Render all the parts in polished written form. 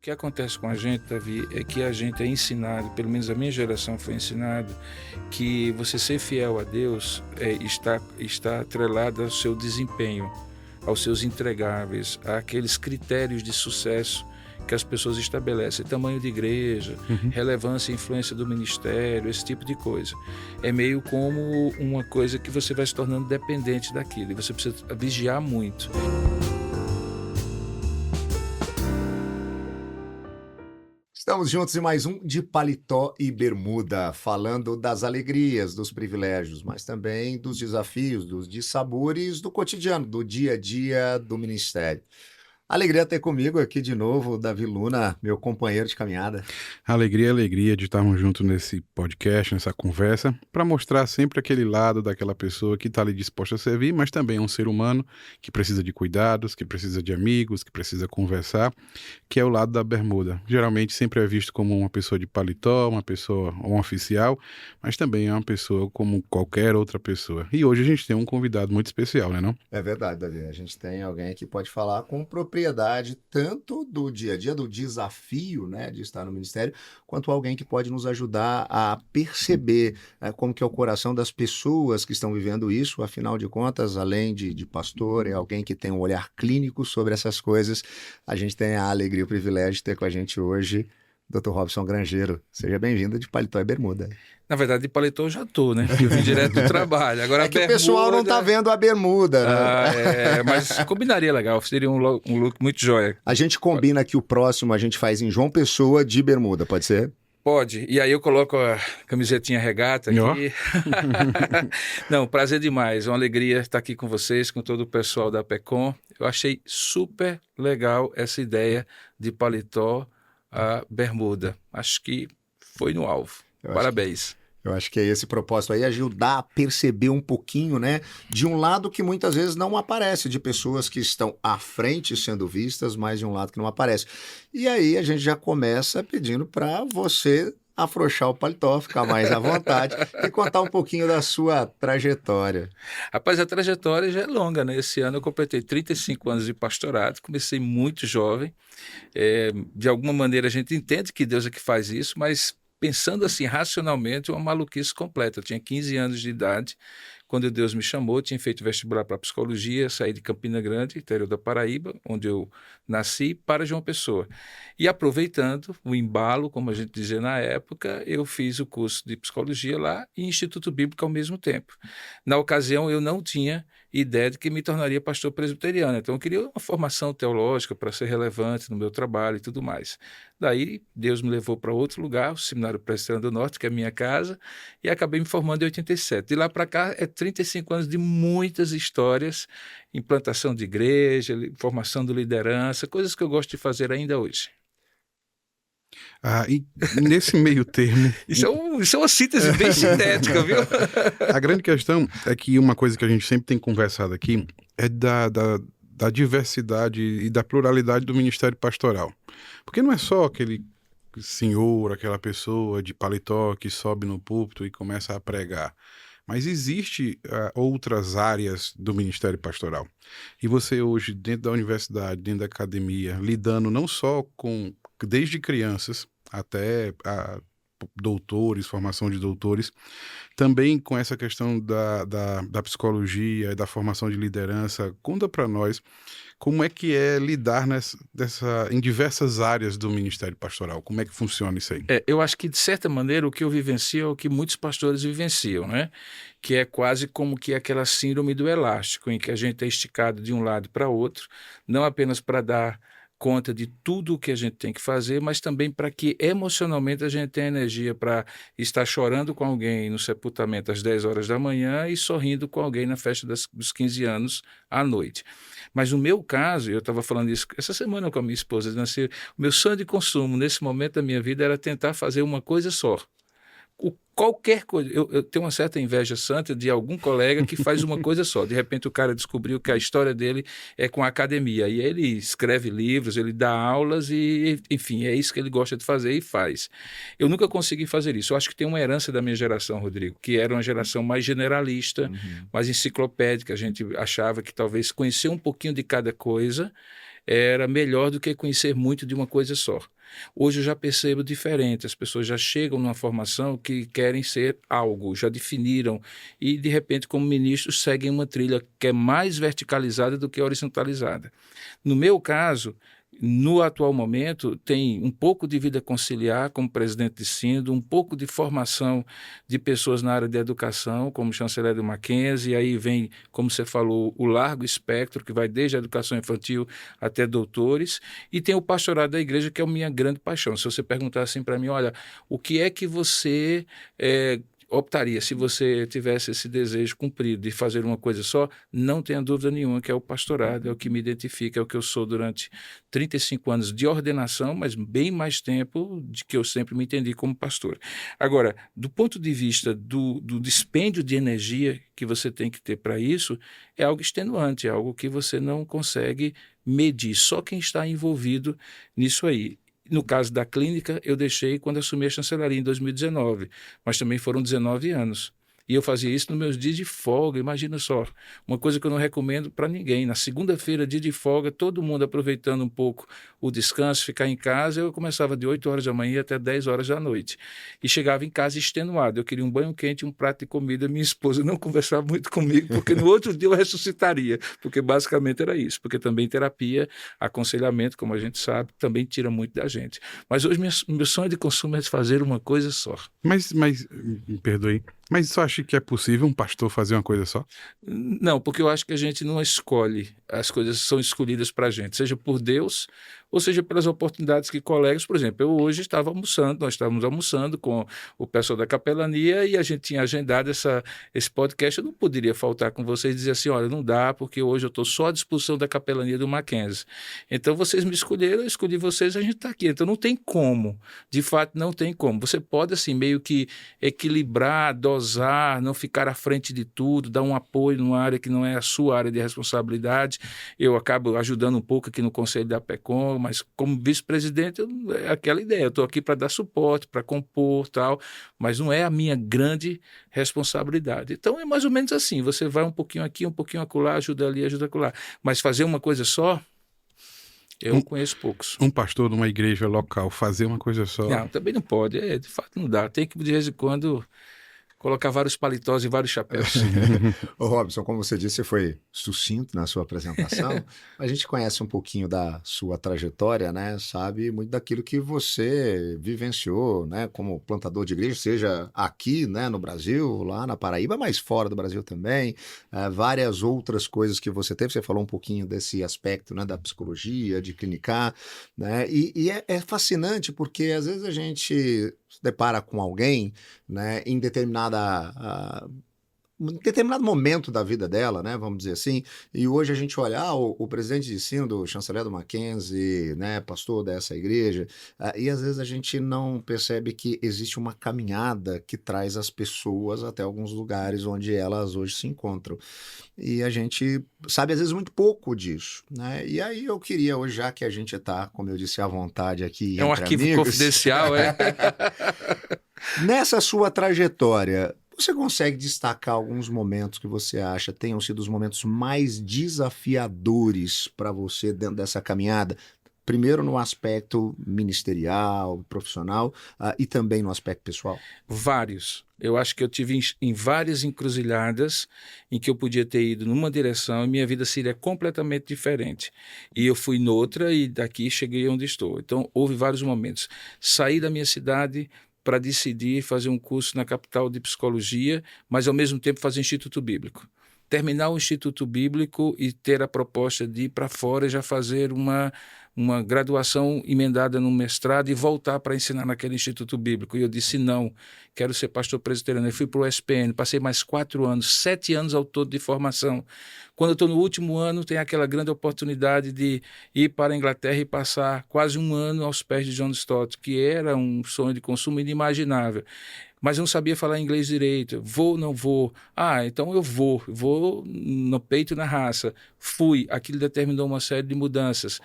que acontece com a gente, Davi, é que a gente é ensinado, pelo menos a minha geração foi ensinado, que você ser fiel a Deus está atrelado ao seu desempenho, aos seus entregáveis, àqueles critérios de sucesso que as pessoas estabelecem, tamanho de igreja, relevância e influência do ministério, esse tipo de coisa. É meio como uma coisa que você vai se tornando dependente daquilo, e você precisa vigiar muito. Estamos juntos em mais um de Paletó e Bermuda, falando das alegrias, dos privilégios, mas também dos desafios, dos dissabores do cotidiano, do dia a dia do ministério. Alegria ter comigo aqui de novo o Davi Luna, meu companheiro de caminhada. Alegria de estarmos juntos nesse podcast, nessa conversa, para mostrar sempre aquele lado daquela pessoa que está ali disposta a servir, mas também é um ser humano que precisa de cuidados, que precisa de amigos, que precisa conversar, que é o lado da bermuda. Geralmente sempre é visto como uma pessoa de paletó, uma pessoa ou um oficial, mas também é uma pessoa como qualquer outra pessoa. E hoje a gente tem um convidado muito especial, né, não? É verdade, Davi. A gente tem alguém que pode falar com propriedade tanto do dia a dia, do desafio, né, de estar no ministério, quanto alguém que pode nos ajudar a perceber como que é o coração das pessoas que estão vivendo isso. Afinal de contas, além de pastor, é alguém que tem um olhar clínico sobre essas coisas. A gente tem a alegria e o privilégio de ter com a gente hoje Dr. Robson Grangeiro. Seja bem-vindo de Paletó e Bermuda. Na verdade, de paletó eu já tô, né? Eu vim direto do trabalho. Agora é que o pessoal não tá vendo a bermuda, né? Mas combinaria legal, seria um look muito joia. A gente combina que o próximo a gente faz em João Pessoa de bermuda, pode ser? Pode, e aí eu coloco a camisetinha regata aqui. Não, prazer demais, uma alegria estar aqui com vocês, com todo o pessoal da PECOM. Eu achei super legal essa ideia de paletó a bermuda. Acho que foi no alvo. Parabéns. Eu acho que é esse propósito aí, ajudar a perceber um pouquinho, né, de um lado que muitas vezes não aparece, de pessoas que estão à frente sendo vistas, mas de um lado que não aparece. E aí a gente já começa pedindo para você afrouxar o paletó, ficar mais à vontade e contar um pouquinho da sua trajetória. Rapaz, a trajetória já é longa, né? Esse ano eu completei 35 anos de pastorado, comecei muito jovem. De alguma maneira a gente entende que Deus é que faz isso, mas pensando assim racionalmente, uma maluquice completa. Eu tinha 15 anos de idade quando Deus me chamou, tinha feito vestibular para psicologia, saí de Campina Grande, interior da Paraíba, onde eu nasci, para João Pessoa. E aproveitando o embalo, como a gente dizia na época, eu fiz o curso de psicologia lá e Instituto Bíblico ao mesmo tempo. Na ocasião, eu não tinha ideia de que me tornaria pastor presbiteriano, então eu queria uma formação teológica para ser relevante no meu trabalho e tudo mais. Daí, Deus me levou para outro lugar, o Seminário Presbiteriano do Norte, que é a minha casa, e acabei me formando em 87. De lá para cá, 35 anos de muitas histórias, implantação de igreja, formação de liderança, coisas que eu gosto de fazer ainda hoje. E nesse meio termo... Isso é uma síntese bem sintética, viu? A grande questão é que uma coisa que a gente sempre tem conversado aqui é da diversidade e da pluralidade do ministério pastoral. Porque não é só aquele senhor, aquela pessoa de paletó que sobe no púlpito e começa a pregar. Mas existe outras áreas do ministério pastoral. E você hoje, dentro da universidade, dentro da academia, lidando não só com, desde crianças até doutores, formação de doutores, também com essa questão da psicologia e da formação de liderança. Conta para nós como é que é lidar em diversas áreas do ministério pastoral. Como é que funciona isso aí? Eu acho que, de certa maneira, o que eu vivencio é o que muitos pastores vivenciam, né? Que é quase como que aquela síndrome do elástico, em que a gente é esticado de um lado para outro, não apenas para dar conta de tudo o que a gente tem que fazer, mas também para que emocionalmente a gente tenha energia para estar chorando com alguém no sepultamento às 10 horas da manhã e sorrindo com alguém na festa dos 15 anos à noite. Mas no meu caso, eu estava falando isso essa semana com a minha esposa, dizendo assim, o meu sonho de consumo nesse momento da minha vida era tentar fazer uma coisa só. Qualquer coisa, eu tenho uma certa inveja santa de algum colega que faz uma coisa só. De repente o cara descobriu que a história dele é com a academia, e ele escreve livros, ele dá aulas e, enfim, é isso que ele gosta de fazer e faz. Eu nunca consegui fazer isso. Eu acho que tem uma herança da minha geração, Rodrigo, que era uma geração mais generalista, mais enciclopédica. A gente achava que talvez conhecer um pouquinho de cada coisa era melhor do que conhecer muito de uma coisa só. Hoje eu já percebo diferente, as pessoas já chegam numa formação que querem ser algo, já definiram e, de repente, como ministros, seguem uma trilha que é mais verticalizada do que horizontalizada. No meu caso, no atual momento, tem um pouco de vida conciliar como presidente de sínodo, um pouco de formação de pessoas na área de educação, como chanceler do Mackenzie, e aí vem, como você falou, o largo espectro, que vai desde a educação infantil até doutores, e tem o pastorado da igreja, que é a minha grande paixão. Se você perguntar assim para mim, olha, o que é que você optaria se você tivesse esse desejo cumprido de fazer uma coisa só? Não tenha dúvida nenhuma que é o pastorado, é o que me identifica, é o que eu sou durante 35 anos de ordenação, mas bem mais tempo de que eu sempre me entendi como pastor. Agora, do ponto de vista do dispêndio de energia que você tem que ter para isso, é algo extenuante, é algo que você não consegue medir, só quem está envolvido nisso aí. No caso da clínica, eu deixei quando assumi a chancelaria em 2019, mas também foram 19 anos. E eu fazia isso nos meus dias de folga, imagina só. Uma coisa que eu não recomendo para ninguém. Na segunda-feira, dia de folga, todo mundo aproveitando um pouco o descanso, ficar em casa. Eu começava de 8 horas da manhã até 10 horas da noite. E chegava em casa extenuado. Eu queria um banho quente e um prato de comida. Minha esposa não conversava muito comigo, porque no outro dia eu ressuscitaria. Porque basicamente era isso. Porque também terapia, aconselhamento, como a gente sabe, também tira muito da gente. Mas hoje meu sonho de consumo é fazer uma coisa só. Mas me perdoe, mas você acha que é possível um pastor fazer uma coisa só? Não, porque eu acho que a gente não escolhe, as coisas são escolhidas para a gente, seja por Deus ou seja pelas oportunidades que colegas, por exemplo, eu hoje estava almoçando, nós estávamos almoçando com o pessoal da capelania e a gente tinha agendado esse podcast, eu não poderia faltar com vocês e dizer assim, olha, não dá, porque hoje eu estou só à disposição da capelania do Mackenzie. Então vocês me escolheram, eu escolhi vocês, a gente está aqui. Então não tem como, de fato não tem como. Você pode assim meio que equilibrar, dosar, não ficar à frente de tudo, dar um apoio numa área que não é a sua área de responsabilidade. Eu acabo ajudando um pouco aqui no Conselho da PECOM, mas como vice-presidente é aquela ideia, eu estou aqui para dar suporte, para compor tal, mas não é a minha grande responsabilidade. Então é mais ou menos assim, você vai um pouquinho aqui, um pouquinho acolá, ajuda ali, ajuda acolá, mas fazer uma coisa só, eu conheço poucos. Um pastor de uma igreja local fazer uma coisa só? Não, também não pode, de fato não dá, tem que de vez em quando colocar vários paletós e vários chapéus. Ô Robson, como você disse, você foi sucinto na sua apresentação. A gente conhece um pouquinho da sua trajetória, né? Sabe muito daquilo que você vivenciou, né? Como plantador de igreja, seja aqui, né, no Brasil, lá na Paraíba, mas fora do Brasil também. Várias outras coisas que você teve. Você falou um pouquinho desse aspecto, né, da psicologia, de clinicar, né? E é fascinante porque às vezes a gente se depara com alguém, né, em determinado momento da vida dela, né, vamos dizer assim, e hoje a gente olha, o presidente de ensino do chanceler do Mackenzie, né, pastor dessa igreja, e às vezes a gente não percebe que existe uma caminhada que traz as pessoas até alguns lugares onde elas hoje se encontram. E a gente sabe, às vezes, muito pouco disso, né? E aí eu queria, hoje, já que a gente está, como eu disse, à vontade aqui É um entre arquivo amigos, confidencial, nessa sua trajetória, você consegue destacar alguns momentos que você acha tenham sido os momentos mais desafiadores para você dentro dessa caminhada? Primeiro no aspecto ministerial, profissional, e também no aspecto pessoal? Vários. Eu acho que eu tive em várias encruzilhadas em que eu podia ter ido numa direção e minha vida seria completamente diferente. E eu fui noutra e daqui cheguei onde estou. Então, houve vários momentos. Saí da minha cidade para decidir fazer um curso na capital de psicologia, mas ao mesmo tempo fazer Instituto Bíblico. Terminar o Instituto Bíblico e ter a proposta de ir para fora e já fazer uma graduação emendada no mestrado e voltar para ensinar naquele Instituto Bíblico. E eu disse, não, quero ser pastor presbiteriano. Eu fui para o SPN, passei mais 4 anos, 7 anos ao todo de formação. Quando eu estou no último ano, tem aquela grande oportunidade de ir para a Inglaterra e passar quase 1 ano aos pés de John Stott, que era um sonho de consumo inimaginável. Mas eu não sabia falar inglês direito. Vou, não vou. Então eu vou no peito e na raça. Fui, aquilo determinou uma série de mudanças.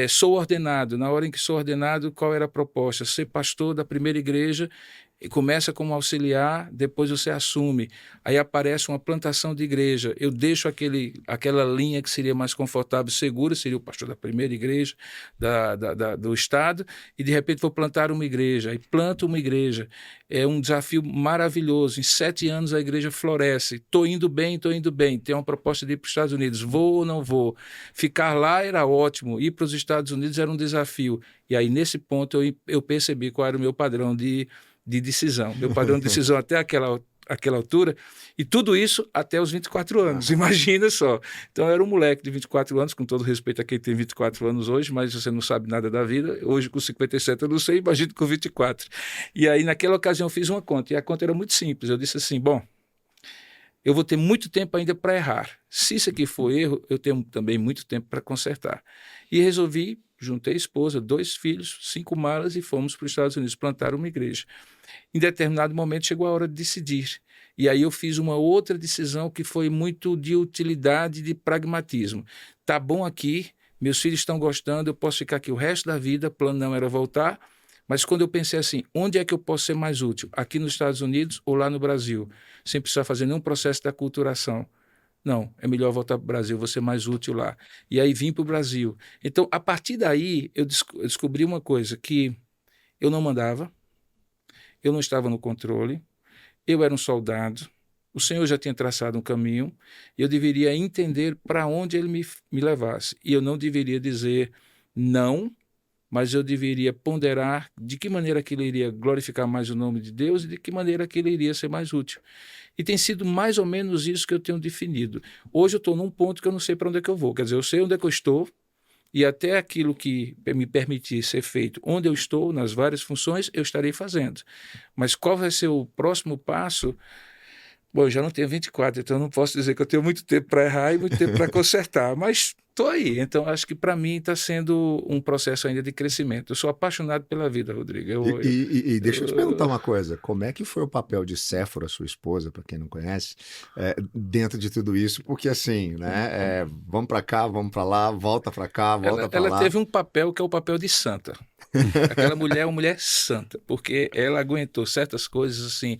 Sou ordenado. Na hora em que sou ordenado, qual era a proposta? Ser pastor da primeira igreja E começa como auxiliar, depois você assume. Aí aparece uma plantação de igreja. Eu deixo aquela linha que seria mais confortável, segura, seria o pastor da primeira igreja do estado, e de repente vou plantar uma igreja. Aí planto uma igreja. É um desafio maravilhoso. Em 7 anos a igreja floresce. Estou indo bem, estou indo bem. Tenho uma proposta de ir para os Estados Unidos. Vou ou não vou? Ficar lá era ótimo. Ir para os Estados Unidos era um desafio. E aí, nesse ponto, eu percebi qual era o meu padrão de decisão. Meu padrão de decisão até aquela altura, e tudo isso até os 24 anos, imagina só. Então eu era um moleque de 24 anos, com todo respeito a quem tem 24 anos hoje, mas você não sabe nada da vida, hoje com 57 eu não sei, imagino com 24. E aí naquela ocasião eu fiz uma conta, e a conta era muito simples, eu disse assim, bom, eu vou ter muito tempo ainda para errar, se isso aqui for erro, eu tenho também muito tempo para consertar. E resolvi, juntei a esposa, 2 filhos, 5 malas e fomos para os Estados Unidos plantar uma igreja. Em determinado momento chegou a hora de decidir. E aí eu fiz uma outra decisão que foi muito de utilidade, de pragmatismo. Tá bom aqui, meus filhos estão gostando, eu posso ficar aqui o resto da vida, o plano não era voltar, mas quando eu pensei assim, onde é que eu posso ser mais útil? Aqui nos Estados Unidos ou lá no Brasil? Sem precisar fazer nenhum processo de aculturação. Não, é melhor voltar para o Brasil, vou ser mais útil lá. E aí vim para o Brasil. Então, a partir daí, eu descobri uma coisa, que eu não mandava, eu não estava no controle, eu era um soldado, o Senhor já tinha traçado um caminho, e eu deveria entender para onde Ele me levasse. E eu não deveria dizer não, mas eu deveria ponderar de que maneira que ele iria glorificar mais o nome de Deus e de que maneira que ele iria ser mais útil. E tem sido mais ou menos isso que eu tenho definido. Hoje eu estou num ponto que eu não sei para onde é que eu vou. Quer dizer, eu sei onde é que eu estou, e até aquilo que me permitir ser feito onde eu estou, nas várias funções, eu estarei fazendo. Mas qual vai ser o próximo passo? Bom, eu já não tenho 24, então eu não posso dizer que eu tenho muito tempo para errar e muito tempo para consertar, mas estou aí. Então, acho que para mim está sendo um processo ainda de crescimento. Eu sou apaixonado pela vida, Rodrigo. E deixa eu te perguntar uma coisa: como é que foi o papel de Séfora, sua esposa, para quem não conhece, dentro de tudo isso? Porque assim, né, vamos para cá, vamos para lá, volta para cá, volta para lá. Ela teve um papel que é o papel de santa. Aquela mulher é uma mulher santa, porque ela aguentou certas coisas assim.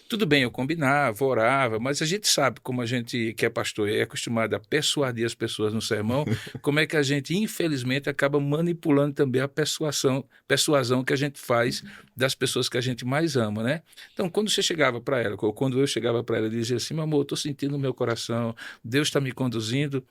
Tudo bem, eu combinava, orava, mas a gente sabe, como a gente que é pastor é acostumado a persuadir as pessoas no sermão, como é que a gente, infelizmente, acaba manipulando também a persuasão que a gente faz das pessoas que a gente mais ama, né? Então, quando você chegava para ela, ou quando eu chegava para ela e dizia assim, meu amor, eu estou sentindo no meu coração, Deus está me conduzindo,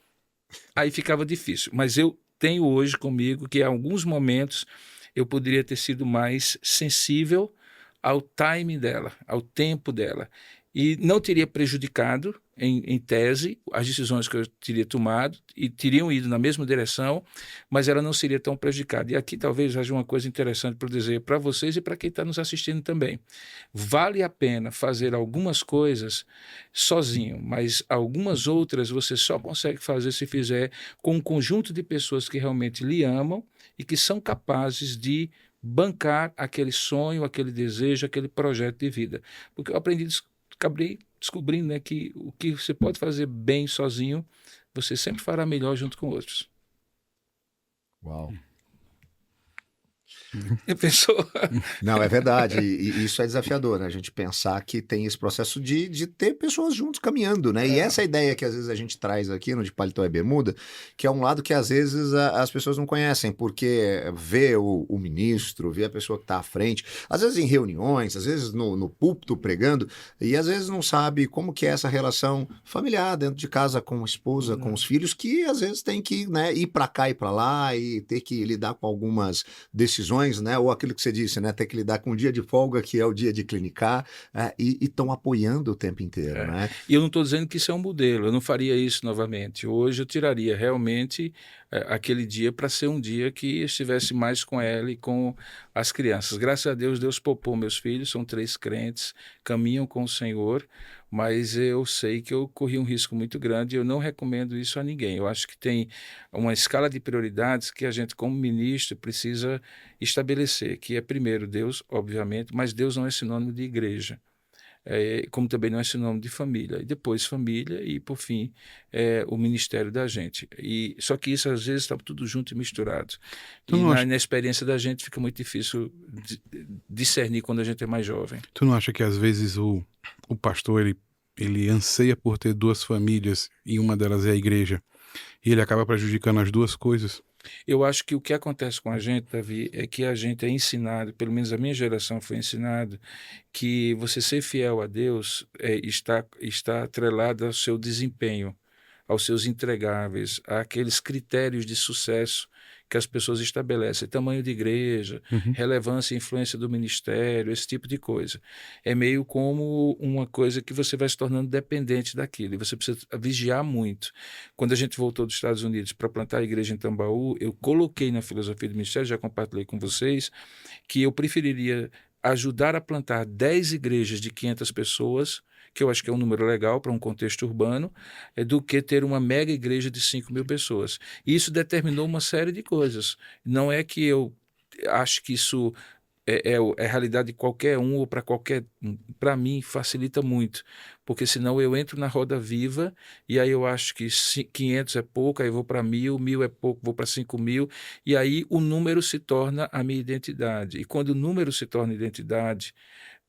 aí ficava difícil. Mas eu tenho hoje comigo que, em alguns momentos, eu poderia ter sido mais sensível ao time dela, ao tempo dela. E não teria prejudicado, em tese, as decisões que eu teria tomado e teriam ido na mesma direção, mas ela não seria tão prejudicada. E aqui talvez haja uma coisa interessante para dizer para vocês e para quem está nos assistindo também. Vale a pena fazer algumas coisas sozinho, mas algumas outras você só consegue fazer se fizer com um conjunto de pessoas que realmente lhe amam e que são capazes de bancar aquele sonho, aquele desejo, aquele projeto de vida. Porque eu acabei descobrindo, né, que o que você pode fazer bem sozinho, você sempre fará melhor junto com outros. Uau. Pensou? Não, é verdade, e isso é desafiador, né? A gente pensar que tem esse processo de ter pessoas juntos caminhando, né? E essa ideia que às vezes a gente traz aqui no De Paletó e Bermuda, que é um lado que às vezes as pessoas não conhecem, porque vê o ministro, vê a pessoa que está à frente, às vezes em reuniões, às vezes no púlpito pregando, e às vezes não sabe como que é essa relação familiar dentro de casa com a esposa, com os filhos, que às vezes tem que, né, ir para cá e para lá e ter que lidar com algumas decisões, né? Ou aquilo que você disse, né? Ter que lidar com o dia de folga, que é o dia de clinicar, e estão apoiando o tempo inteiro, né? E eu não estou dizendo que isso é um modelo, eu não faria isso novamente. Hoje eu tiraria realmente aquele dia para ser um dia que estivesse mais com ela e com as crianças. Graças a Deus, Deus poupou meus filhos, são 3 crentes, caminham com o Senhor, mas eu sei que eu corri um risco muito grande e eu não recomendo isso a ninguém. Eu acho que tem uma escala de prioridades que a gente, como ministro, precisa estabelecer, que é primeiro Deus, obviamente, mas Deus não é sinônimo de igreja. como também não é sinônimo de família. E depois família e, por fim, o ministério da gente. Só que isso, às vezes, está tudo junto e misturado. Tu E não acha, na experiência da gente fica muito difícil discernir quando a gente é mais jovem. tu não acha que às vezes o pastor ele anseia por ter duas famílias e uma delas é a igreja e ele acaba prejudicando as duas coisas? Eu acho que o que acontece com a gente, Davi, é que a gente é ensinado, pelo menos a minha geração foi ensinado, que você ser fiel a Deus está atrelado ao seu desempenho, aos seus entregáveis, àqueles critérios de sucesso que as pessoas estabelecem, tamanho de igreja, Uhum. relevância e influência do ministério, esse tipo de coisa. É meio como uma coisa que você vai se tornando dependente daquilo, e você precisa vigiar muito. Quando a gente voltou dos Estados Unidos para plantar a igreja em Tambaú, eu coloquei na filosofia do ministério, já compartilhei com vocês, que eu preferiria ajudar a plantar 10 igrejas de 500 pessoas, que eu acho que é um número legal para um contexto urbano, do que ter uma mega igreja de 5.000 pessoas. E isso determinou uma série de coisas. Não é que eu acho que isso é a realidade de qualquer um ou para qualquer um. Para mim, facilita muito, porque senão eu entro na roda viva e aí eu acho que 500 é pouco, aí eu vou para 1.000, 1.000 é pouco, vou para 5.000, e aí o número se torna a minha identidade. E quando o número se torna identidade,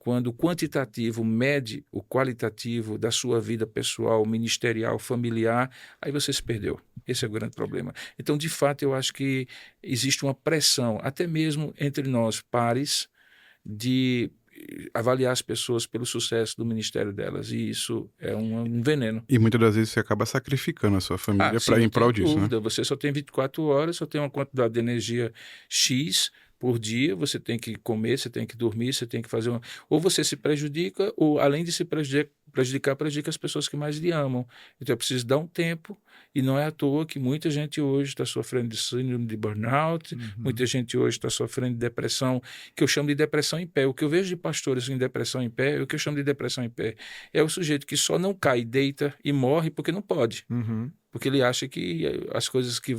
quando o quantitativo mede o qualitativo da sua vida pessoal, ministerial, familiar, aí você se perdeu. Esse é o grande problema. Então, de fato, eu acho que existe uma pressão, até mesmo entre nós, pares, de avaliar as pessoas pelo sucesso do ministério delas. E isso é um veneno. E muitas das vezes você acaba sacrificando a sua família Sim, para não em tem prol disso, né? dúvida. Você só tem 24 horas, só tem uma quantidade de energia X por dia, você tem que comer, você tem que dormir, você tem que fazer uma... Ou você se prejudica, ou além de se prejudica as pessoas que mais lhe amam. Então é preciso dar um tempo, e não é à toa que muita gente hoje está sofrendo de síndrome de burnout, muita gente hoje está sofrendo de depressão, que eu chamo de depressão em pé. O que eu vejo de pastores em depressão em pé, é o que eu chamo de depressão em pé. É o sujeito que só não cai, deita e morre porque não pode. Uhum. Porque ele acha que as coisas que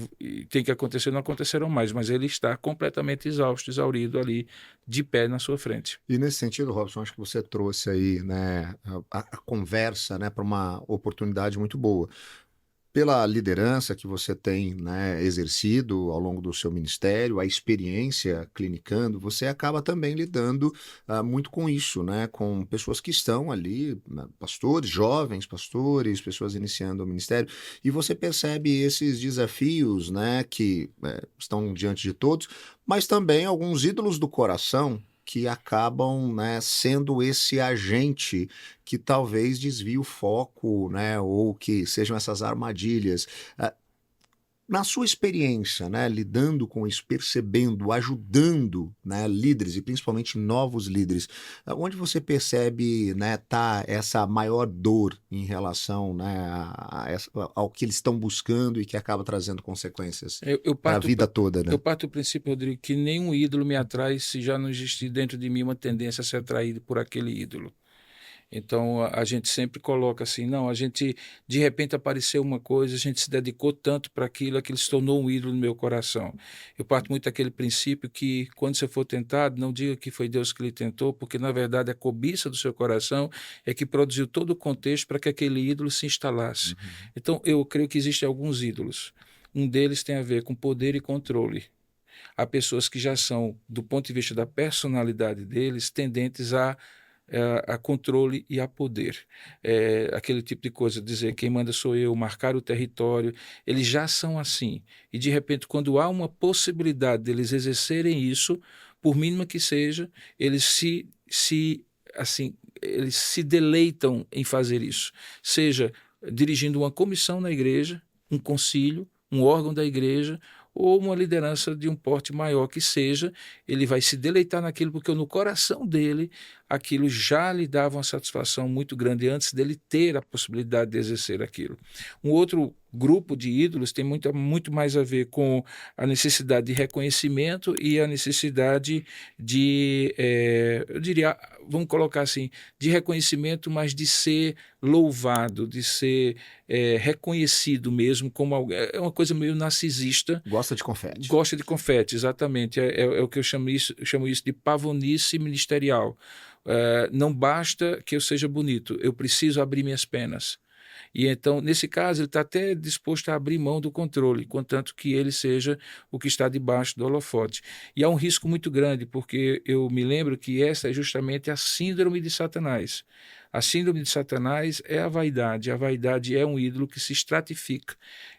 tem que acontecer não acontecerão mais, mas ele está completamente exausto, exaurido ali, de pé na sua frente. E nesse sentido, Robson, acho que você trouxe aí, né, a conversa, né, para uma oportunidade muito boa. Pela liderança que você tem, né, exercido ao longo do seu ministério, a experiência clinicando, você acaba também lidando muito com isso, né, com pessoas que estão ali, né, pastores, jovens pastores, pessoas iniciando o ministério, e você percebe esses desafios, né, que estão diante de todos, mas também alguns ídolos do coração que acabam, né, sendo esse agente que talvez desvie o foco, né, ou que sejam essas armadilhas. Na sua experiência, né, lidando com isso, percebendo, ajudando, né, líderes e principalmente novos líderes, onde você percebe, né, tá essa maior dor em relação, né, ao que eles estão buscando e que acaba trazendo consequências para a vida toda, né? Eu parto do princípio, Rodrigo, que nenhum ídolo me atrai se já não existir dentro de mim uma tendência a ser atraído por aquele ídolo. Então a gente sempre coloca assim, não, a gente de repente apareceu uma coisa, a gente se dedicou tanto para aquilo se tornou um ídolo no meu coração. Eu parto muito daquele princípio que quando você for tentado, não diga que foi Deus que lhe tentou, porque na verdade a cobiça do seu coração é que produziu todo o contexto para que aquele ídolo se instalasse. Então eu creio que existem alguns ídolos. Um deles tem a ver com poder e controle. Há pessoas que já são, do ponto de vista da personalidade deles, tendentes a controle e a poder. Aquele tipo de coisa, dizer quem manda sou eu, marcar o território, eles já são assim. E de repente, quando há uma possibilidade deles exercerem isso, por mínima que seja, eles eles se deleitam em fazer isso. Seja dirigindo uma comissão na igreja, um concílio, um órgão da igreja, ou uma liderança de um porte maior que seja, ele vai se deleitar naquilo, porque no coração dele aquilo já lhe dava uma satisfação muito grande antes dele ter a possibilidade de exercer aquilo. Um outro grupo de ídolos tem muito mais a ver com a necessidade de reconhecimento e a necessidade de, eu diria, vamos colocar assim, de reconhecimento, mas de ser louvado, de ser reconhecido mesmo como alguém. É uma coisa meio narcisista. Gosta de confete. Gosta de confete, exatamente. É o que eu chamo isso de pavonice ministerial. Não basta que eu seja bonito, eu preciso abrir minhas penas. E então, nesse caso, ele está até disposto a abrir mão do controle, contanto que ele seja o que está debaixo do holofote. E há um risco muito grande, porque eu me lembro que essa é justamente a síndrome de Satanás. A síndrome de Satanás é a vaidade. A vaidade é um ídolo que se estratifica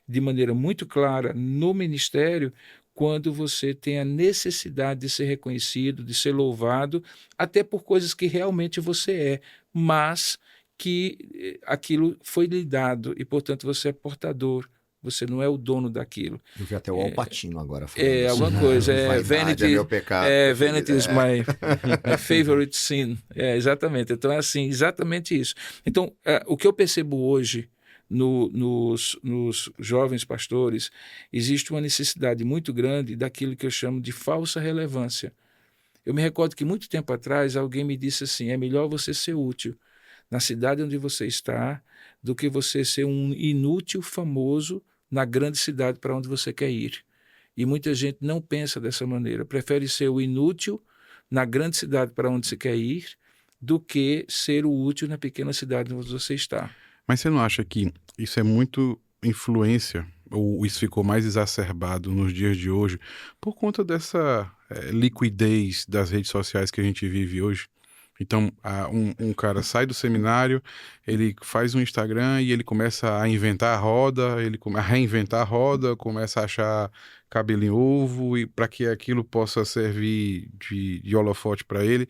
de maneira muito clara no ministério, quando você tem a necessidade de ser reconhecido, de ser louvado, até por coisas que realmente você é, mas que aquilo foi lhe dado e, portanto, você é portador, você não é o dono daquilo. Eu vi até o Al Pacino agora falando alguma assim, coisa, vaidade vanity, é meu pecado. Vanity is my favorite sin. Exatamente, então é assim, exatamente isso. Então, o que eu percebo hoje nos jovens pastores, existe uma necessidade muito grande daquilo que eu chamo de falsa relevância. Eu me recordo que muito tempo atrás alguém me disse assim, é melhor você ser útil na cidade onde você está, do que você ser um inútil famoso na grande cidade para onde você quer ir. E muita gente não pensa dessa maneira, prefere ser o inútil na grande cidade para onde você quer ir, do que ser o útil na pequena cidade onde você está. Mas você não acha que isso é muito influência, ou isso ficou mais exacerbado nos dias de hoje, por conta dessa liquidez das redes sociais que a gente vive hoje? Então, um cara sai do seminário, ele faz um Instagram e ele começa a inventar a roda, a reinventar a roda, começa a achar cabelo em ovo, e para que aquilo possa servir de holofote para ele.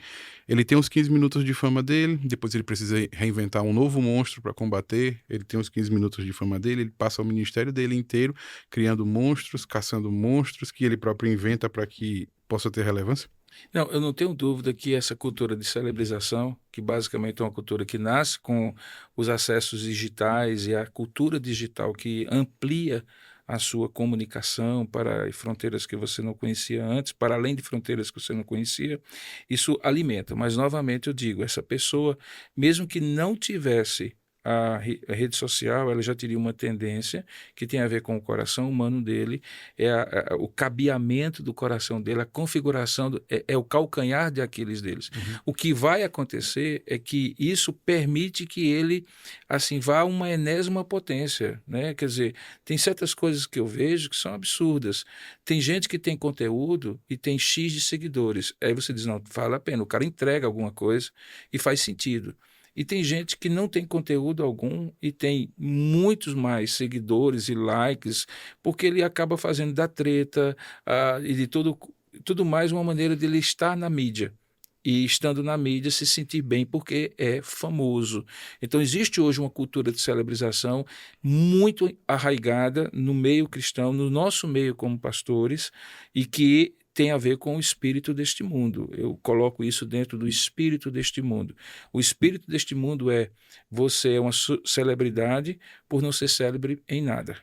Ele tem uns 15 minutos de fama dele, depois ele precisa reinventar um novo monstro para combater, ele tem uns 15 minutos de fama dele, ele passa o ministério dele inteiro criando monstros, caçando monstros que ele próprio inventa para que possa ter relevância? Não, eu não tenho dúvida que essa cultura de celebrização, que basicamente é uma cultura que nasce com os acessos digitais e a cultura digital que amplia a sua comunicação para fronteiras que você não conhecia antes, para além de fronteiras que você não conhecia, isso alimenta. Mas, novamente, eu digo, essa pessoa, mesmo que não tivesse a rede social, ela já teria uma tendência que tem a ver com o coração humano dele, o cabeamento do coração dele, a configuração, é o calcanhar de Aquiles deles. O que vai acontecer é que isso permite que ele assim vá a uma enésima potência, né? Quer dizer, tem certas coisas que eu vejo que são absurdas. Tem gente que tem conteúdo e tem X de seguidores. Aí você diz, não, vale a pena, o cara entrega alguma coisa e faz sentido. E tem gente que não tem conteúdo algum e tem muitos mais seguidores e likes, porque ele acaba fazendo da treta e de tudo mais uma maneira de ele estar na mídia. E estando na mídia se sentir bem porque é famoso. Então existe hoje uma cultura de celebrização muito arraigada no meio cristão, no nosso meio como pastores, e que tem a ver com o espírito deste mundo. Eu coloco isso dentro do espírito deste mundo. O espírito deste mundo você é uma celebridade por não ser célebre em nada.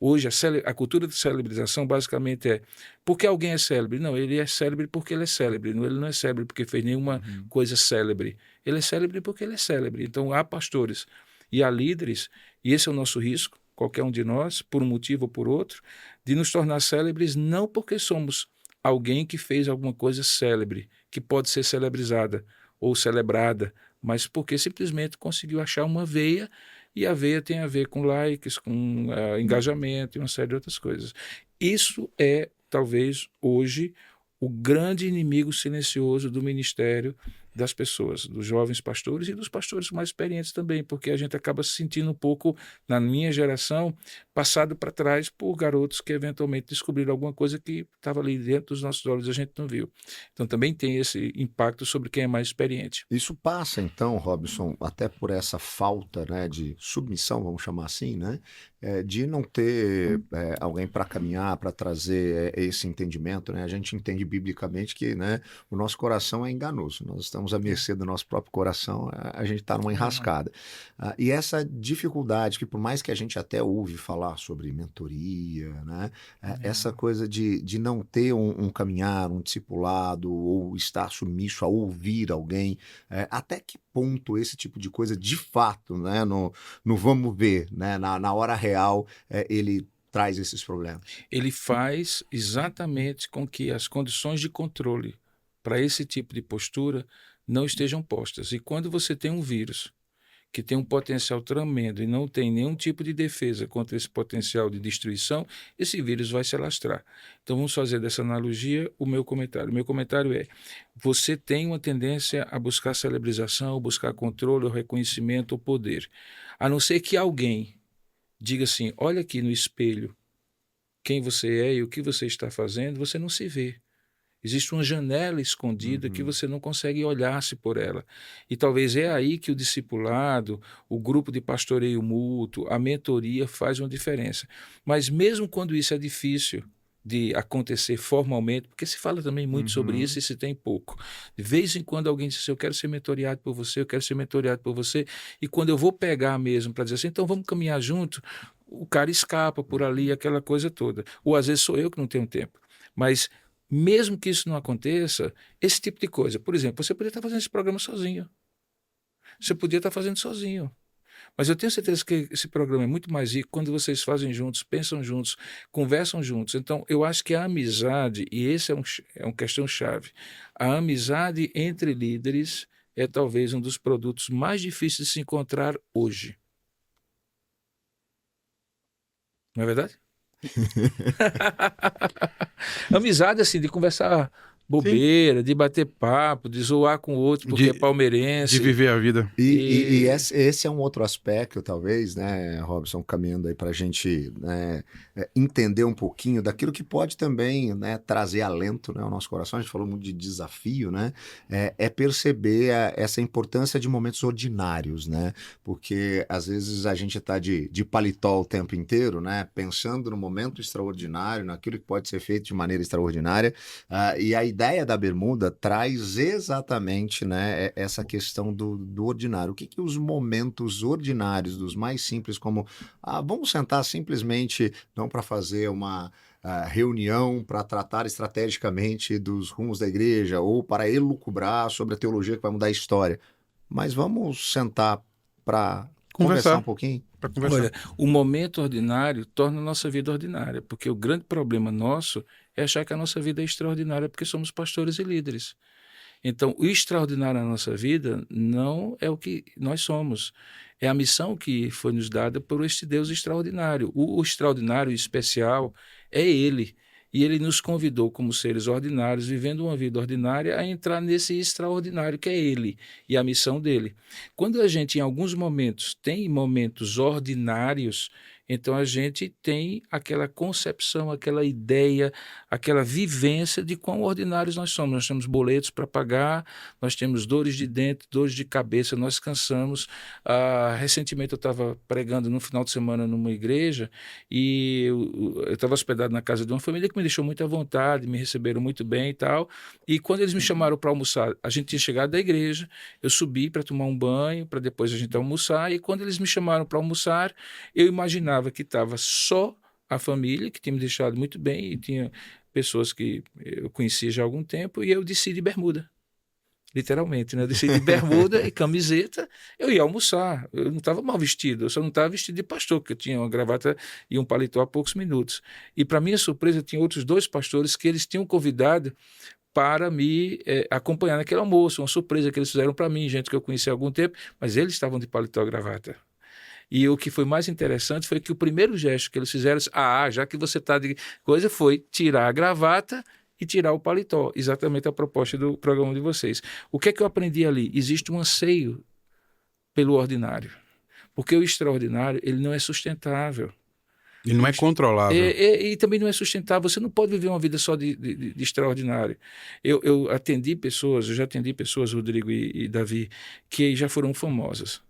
Hoje, a cultura de celebrização basicamente porque alguém é célebre? Não, ele é célebre porque ele é célebre. Ele não é célebre porque fez nenhuma coisa célebre. Ele é célebre porque ele é célebre. Então, há pastores e há líderes, e esse é o nosso risco, qualquer um de nós, por um motivo ou por outro, de nos tornar célebres não porque somos alguém que fez alguma coisa célebre, que pode ser celebrizada ou celebrada, mas porque simplesmente conseguiu achar uma veia, e a veia tem a ver com likes, com engajamento e uma série de outras coisas. Isso é, talvez, hoje, o grande inimigo silencioso do ministério das pessoas, dos jovens pastores e dos pastores mais experientes também, porque a gente acaba se sentindo um pouco, na minha geração, passado para trás por garotos que eventualmente descobriram alguma coisa que estava ali dentro dos nossos olhos e a gente não viu. Então também tem esse impacto sobre quem é mais experiente. Isso passa então, Robson, até por essa falta, né, de submissão, vamos chamar assim, né, de não ter alguém para caminhar, para trazer esse entendimento, né? A gente entende biblicamente que, né, o nosso coração é enganoso, nós estamos à mercê do nosso próprio coração, a gente está numa enrascada. E essa dificuldade que, por mais que a gente até ouve falar falar sobre mentoria, né? Essa coisa de não ter um caminhar, um discipulado, ou estar submisso a ouvir alguém, até que ponto esse tipo de coisa, de fato, né, no vamos ver, né, na hora real, ele traz esses problemas. Ele faz exatamente com que as condições de controle para esse tipo de postura não estejam postas. E quando você tem um vírus que tem um potencial tremendo e não tem nenhum tipo de defesa contra esse potencial de destruição, esse vírus vai se alastrar. Então vamos fazer dessa analogia o meu comentário. O meu comentário é: você tem uma tendência a buscar celebrização, buscar controle, ou reconhecimento, ou poder. A não ser que alguém diga assim: olha aqui no espelho quem você é e o que você está fazendo, você não se vê. Existe uma janela escondida que você não consegue olhar-se por ela. E talvez é aí que o discipulado, o grupo de pastoreio mútuo, a mentoria faz uma diferença. Mas mesmo quando isso é difícil de acontecer formalmente, porque se fala também muito sobre isso e se tem pouco. De vez em quando alguém diz assim: eu quero ser mentoreado por você, eu quero ser mentoreado por você, e quando eu vou pegar mesmo para dizer assim: então vamos caminhar junto, o cara escapa por ali, aquela coisa toda. Ou às vezes sou eu que não tenho tempo. Mas mesmo que isso não aconteça, esse tipo de coisa, por exemplo, você podia estar fazendo esse programa sozinho. Você podia estar fazendo sozinho. Mas eu tenho certeza que esse programa é muito mais rico quando vocês fazem juntos, pensam juntos, conversam juntos. Então, eu acho que a amizade, e esse é uma questão-chave, a amizade entre líderes é talvez um dos produtos mais difíceis de se encontrar hoje. Não é verdade? Amizade, assim, de conversar bobeira, de bater papo, de zoar com o outro porque é palmeirense. De viver a vida. E esse é um outro aspecto, talvez, né, Robson, caminhando aí para a gente, né, entender um pouquinho daquilo que pode também, né, trazer alento, né, ao nosso coração. A gente falou muito de desafio, né, perceber essa importância de momentos ordinários, né, porque às vezes a gente está de paletó o tempo inteiro, né, pensando no momento extraordinário, naquilo que pode ser feito de maneira extraordinária, e a ideia da bermuda traz exatamente, né, essa questão do ordinário. O que os momentos ordinários, dos mais simples, como vamos sentar simplesmente, não para fazer uma reunião para tratar estrategicamente dos rumos da igreja ou para elucubrar sobre a teologia que vai mudar a história, mas vamos sentar para conversar um pouquinho? Olha, o momento ordinário torna a nossa vida ordinária, porque o grande problema nosso é achar que a nossa vida é extraordinária porque somos pastores e líderes. Então, o extraordinário na nossa vida não é o que nós somos. É a missão que foi nos dada por este Deus extraordinário. O extraordinário especial é Ele. E Ele nos convidou como seres ordinários, vivendo uma vida ordinária, a entrar nesse extraordinário que é Ele e a missão dele. Quando a gente, em alguns momentos, tem momentos ordinários, então a gente tem aquela concepção, aquela ideia, aquela vivência de quão ordinários nós somos. Nós temos boletos para pagar, nós temos dores de dente, dores de cabeça, nós cansamos. Recentemente eu estava pregando no final de semana numa igreja e eu estava hospedado na casa de uma família que me deixou muito à vontade, me receberam muito bem e tal. E quando eles me chamaram para almoçar, a gente tinha chegado da igreja, eu subi para tomar um banho, para depois a gente almoçar, e quando eles me chamaram para almoçar, eu imaginava que estava só a família, que tinha me deixado muito bem, e tinha pessoas que eu conhecia já há algum tempo, e eu desci de bermuda. Literalmente, né? Eu desci de bermuda e camiseta, eu ia almoçar. Eu não estava mal vestido, eu só não estava vestido de pastor, porque eu tinha uma gravata e um paletó há poucos minutos. E, para minha surpresa, tinha outros 2 pastores que eles tinham convidado para me acompanhar naquele almoço, uma surpresa que eles fizeram para mim, gente que eu conhecia há algum tempo, mas eles estavam de paletó e gravata. E o que foi mais interessante foi que o primeiro gesto que eles fizeram, já que você está de coisa, foi tirar a gravata e tirar o paletó, exatamente a proposta do programa de vocês. O que é que eu aprendi ali? Existe um anseio pelo ordinário, porque o extraordinário ele não é sustentável. E não é controlável. E também não é sustentável. Você não pode viver uma vida só de extraordinário. Eu já atendi pessoas, Rodrigo e Davi, que já foram famosas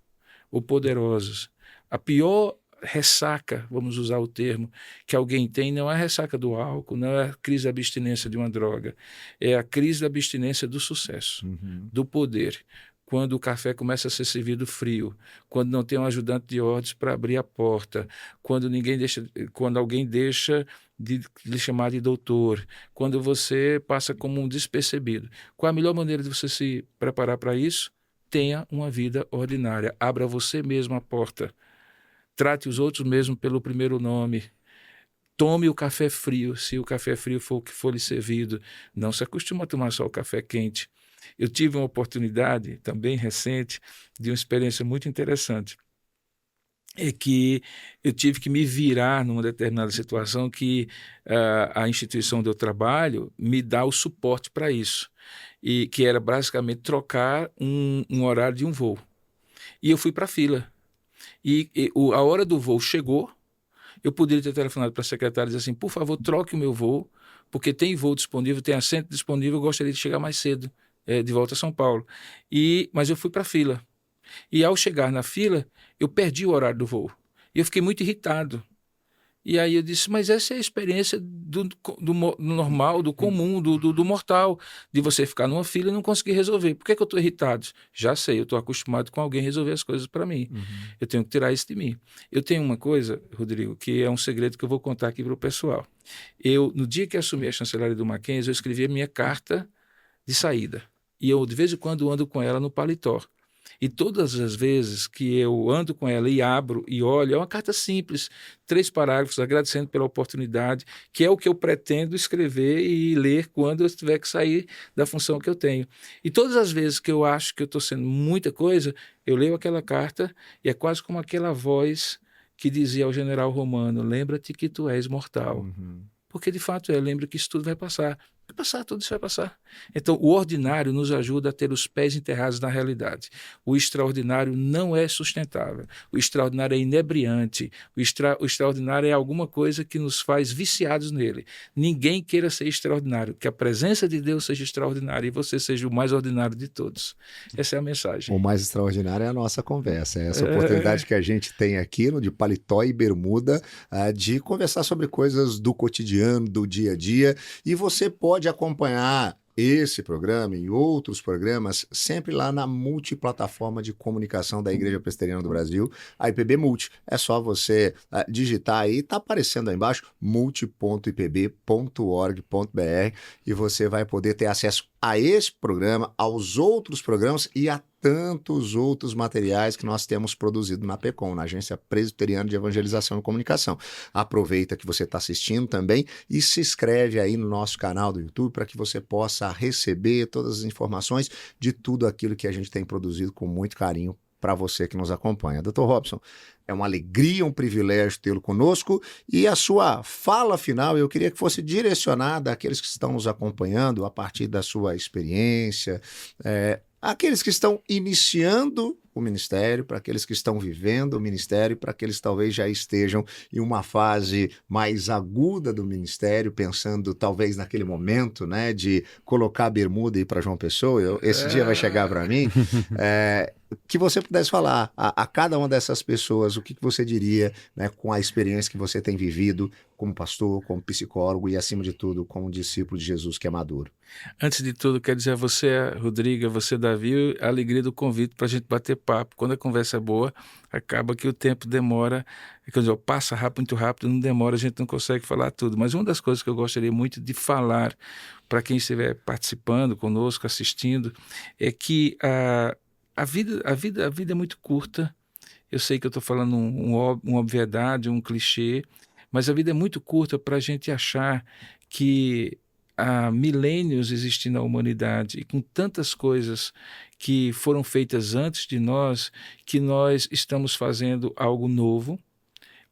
ou poderosas. A pior ressaca, vamos usar o termo, que alguém tem não é a ressaca do álcool, não é a crise da abstinência de uma droga, é a crise da abstinência do sucesso, do poder. quando o café começa a ser servido frio, quando não tem um ajudante de ordens para abrir a porta, quando alguém deixa de lhe chamar de doutor, quando você passa como um despercebido. Qual a melhor maneira de você se preparar para isso? Tenha uma vida ordinária. Abra você mesmo a porta. Trate os outros mesmo pelo primeiro nome. Tome o café frio, se o café frio for o que for lhe servido. Não se acostuma a tomar só o café quente. Eu tive uma oportunidade, também recente, de uma experiência muito interessante. É que eu tive que me virar numa determinada situação que a instituição onde eu trabalho me dá o suporte para isso. E que era basicamente trocar um horário de um voo. E eu fui para a fila. A hora do voo chegou, eu poderia ter telefonado para a secretária e dizer assim, por favor, troque o meu voo, porque tem voo disponível, tem assento disponível, eu gostaria de chegar mais cedo, de volta a São Paulo. Mas eu fui para a fila. E ao chegar na fila, eu perdi o horário do voo. E eu fiquei muito irritado. E aí eu disse, mas essa é a experiência do normal, do comum, do mortal, de você ficar numa fila e não conseguir resolver. Por que eu estou irritado? Já sei, eu estou acostumado com alguém resolver as coisas para mim. Uhum. Eu tenho que tirar isso de mim. Eu tenho uma coisa, Rodrigo, que é um segredo que eu vou contar aqui para o pessoal. No dia que assumi a chancelaria do Mackenzie, eu escrevi a minha carta de saída. E eu, de vez em quando, ando com ela no paletó. E todas as vezes que eu ando com ela e abro e olho, é uma carta simples, 3 parágrafos, agradecendo pela oportunidade, que é o que eu pretendo escrever e ler quando eu tiver que sair da função que eu tenho. E todas as vezes que eu acho que eu estou sendo muita coisa, eu leio aquela carta e é quase como aquela voz que dizia ao general romano, lembra-te que tu és mortal. Uhum. Porque, de fato, lembra que isso tudo vai passar. Vai passar, tudo isso vai passar. Então, o ordinário nos ajuda a ter os pés enterrados na realidade. O extraordinário não é sustentável. O extraordinário é inebriante. O extraordinário é alguma coisa que nos faz viciados nele. Ninguém queira ser extraordinário. Que a presença de Deus seja extraordinária e você seja o mais ordinário de todos. Essa é a mensagem. O mais extraordinário é a nossa conversa. É essa oportunidade que a gente tem aqui no de paletó e bermuda de conversar sobre coisas do cotidiano, do dia a dia. E você pode acompanhar esse programa e outros programas sempre lá na multiplataforma de comunicação da Igreja Presbiteriana do Brasil, a IPB Multi. É só você digitar aí, está aparecendo aí embaixo, multi.ipb.org.br e você vai poder ter acesso a esse programa, aos outros programas e a tantos outros materiais que nós temos produzido na PECOM, na Agência Presbiteriana de Evangelização e Comunicação. Aproveita que você está assistindo também e se inscreve aí no nosso canal do YouTube para que você possa receber todas as informações de tudo aquilo que a gente tem produzido com muito carinho para você que nos acompanha. Dr. Robson, é uma alegria, um privilégio tê-lo conosco e a sua fala final eu queria que fosse direcionada àqueles que estão nos acompanhando a partir da sua experiência, aqueles que estão iniciando o ministério, para aqueles que estão vivendo o ministério, para aqueles que talvez já estejam em uma fase mais aguda do ministério, pensando talvez naquele momento, né, de colocar a bermuda e ir para João Pessoa, esse dia vai chegar para mim, que você pudesse falar a cada uma dessas pessoas, o que você diria, né, com a experiência que você tem vivido como pastor, como psicólogo e, acima de tudo, como discípulo de Jesus que é maduro. Antes de tudo, quero dizer a você, Rodrigo, a você, Davi, a alegria do convite para a gente bater papo. Quando a conversa é boa, acaba que o tempo demora, passa rápido, muito rápido, não demora, a gente não consegue falar tudo. Mas uma das coisas que eu gostaria muito de falar para quem estiver participando conosco, assistindo, é que a vida é muito curta. Eu sei que eu estou falando uma obviedade, um clichê, mas a vida é muito curta para a gente achar que há milênios existindo na humanidade e com tantas coisas que foram feitas antes de nós, que nós estamos fazendo algo novo,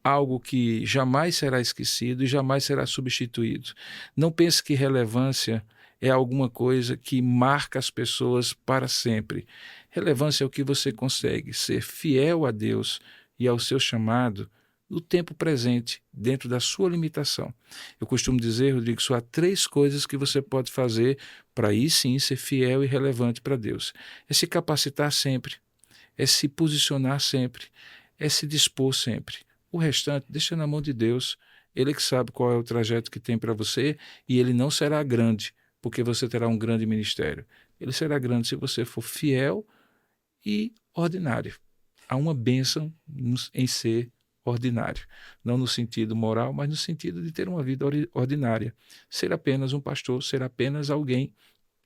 algo que jamais será esquecido e jamais será substituído. Não pense que relevância é alguma coisa que marca as pessoas para sempre. Relevância é o que você consegue ser fiel a Deus e ao seu chamado no tempo presente, dentro da sua limitação. Eu costumo dizer, Rodrigo, só há 3 coisas que você pode fazer para aí sim ser fiel e relevante para Deus. É se capacitar sempre, é se posicionar sempre, é se dispor sempre. O restante, deixa na mão de Deus. Ele que sabe qual é o trajeto que tem para você e ele não será grande, porque você terá um grande ministério. Ele será grande se você for fiel e ordinário. Há uma bênção em ser ordinário, não no sentido moral, mas no sentido de ter uma vida ordinária. Ser apenas um pastor, ser apenas alguém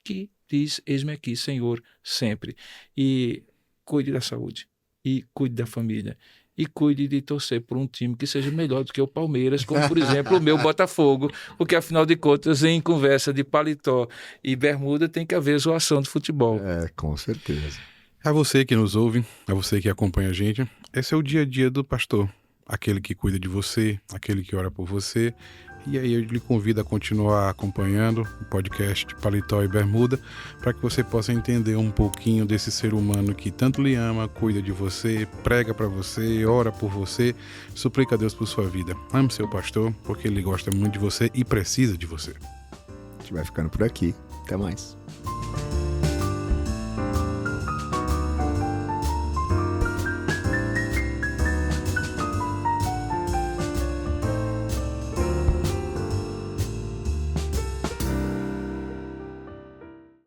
que diz, eis-me aqui, Senhor, sempre. E cuide da saúde, e cuide da família, e cuide de torcer por um time que seja melhor do que o Palmeiras, como, por exemplo, o meu Botafogo, porque, afinal de contas, em conversa de paletó e bermuda, tem que haver zoação de futebol. Com certeza. A você que nos ouve, a você que acompanha a gente, esse é o dia a dia do pastor. Aquele que cuida de você, aquele que ora por você. E aí eu lhe convido a continuar acompanhando o podcast Paletó e Bermuda, para que você possa entender um pouquinho desse ser humano que tanto lhe ama, cuida de você, prega para você, ora por você, suplica a Deus por sua vida. Ame seu pastor, porque ele gosta muito de você e precisa de você. A gente vai ficando por aqui. Até mais.